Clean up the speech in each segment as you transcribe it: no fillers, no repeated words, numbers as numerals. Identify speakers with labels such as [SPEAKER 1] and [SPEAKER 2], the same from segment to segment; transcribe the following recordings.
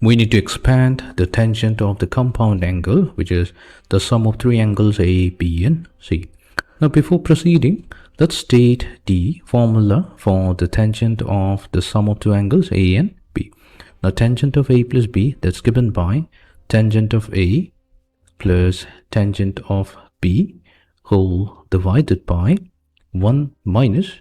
[SPEAKER 1] we need to expand the tangent of the compound angle, which is the sum of three angles A, B, and C. Now, before proceeding, let's state the formula for the tangent of the sum of two angles A and B. Now, tangent of A plus B, that's given by tangent of A plus tangent of B whole divided by 1 minus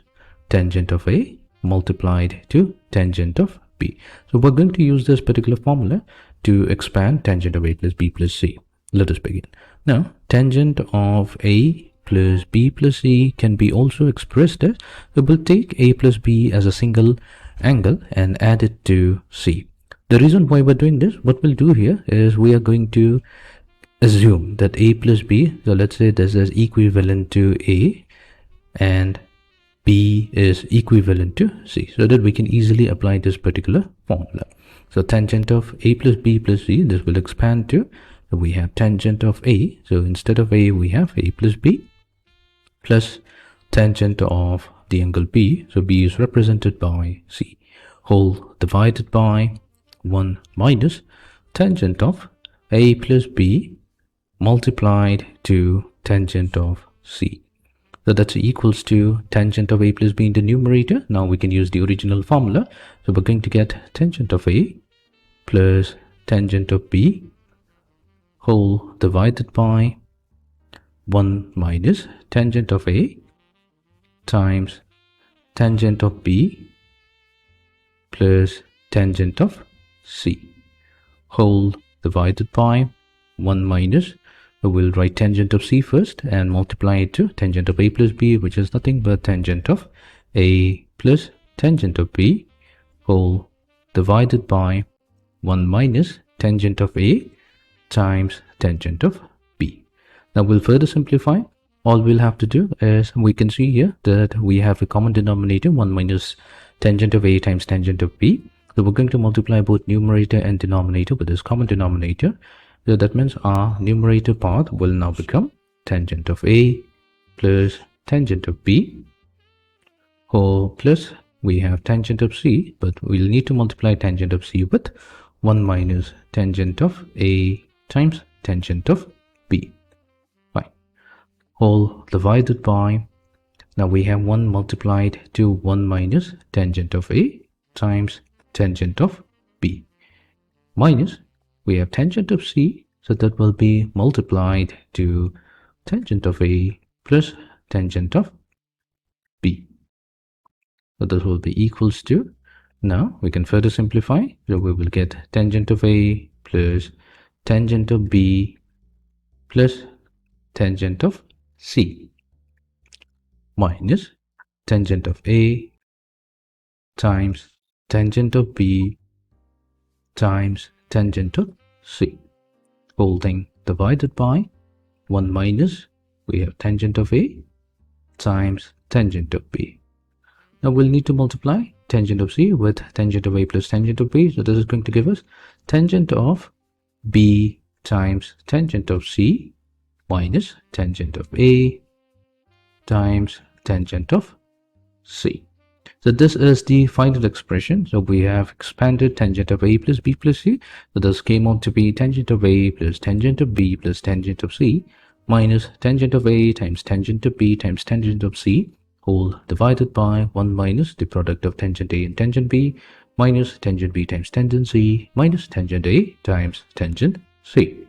[SPEAKER 1] tangent of A multiplied to tangent of B. So we're going to use this particular formula to expand tangent of A plus B plus C. Let us begin. Now, tangent of A plus B plus C can be also expressed as, we will take A plus B as a single angle and add it to C. The reason why we're doing this, what we'll do here is we are going to assume that A plus B, so let's say this is equivalent to A and B is equivalent to C, so that we can easily apply this particular formula. So tangent of A plus B plus C, this will expand to, so we have tangent of A, so instead of A we have A plus B plus tangent of the angle B, so B is represented by C, whole divided by 1 minus tangent of A plus B multiplied to tangent of C. So that's equals to tangent of A plus B in the numerator. Now we can use the original formula. So we're going to get tangent of A plus tangent of B whole divided by 1 minus tangent of A times tangent of B plus tangent of C whole divided by 1 minus, we'll write tangent of C first and multiply it to tangent of A plus B, which is nothing but tangent of A plus tangent of B whole divided by 1 minus tangent of A times tangent of B. Now we'll further simplify. All we'll have to do is, we can see here that we have a common denominator, 1 minus tangent of A times tangent of B. So we're going to multiply both numerator and denominator with this common denominator. So that means our numerator part will now become tangent of A plus tangent of B whole plus we have tangent of C, but we'll need to multiply tangent of C with 1 minus tangent of A times tangent of B. Right. Whole divided by, now we have 1 multiplied to 1 minus tangent of A times tangent of B minus we have tangent of C, so that will be multiplied to tangent of A plus tangent of B. So this will be equals to, now we can further simplify, so we will get tangent of A plus tangent of B plus tangent of C minus tangent of A times tangent of B times tangent of C, whole thing divided by 1 minus, we have tangent of A times tangent of B. Now we'll need to multiply tangent of C with tangent of A plus tangent of B. So this is going to give us tangent of B times tangent of C minus tangent of A times tangent of C. So this is the final expression. So we have expanded tangent of A plus B plus C. So this came out to be tangent of A plus tangent of B plus tangent of C minus tangent of A times tangent of B times tangent of C whole divided by 1 minus the product of tangent A and tangent B minus tangent B times tangent C minus tangent A times tangent C.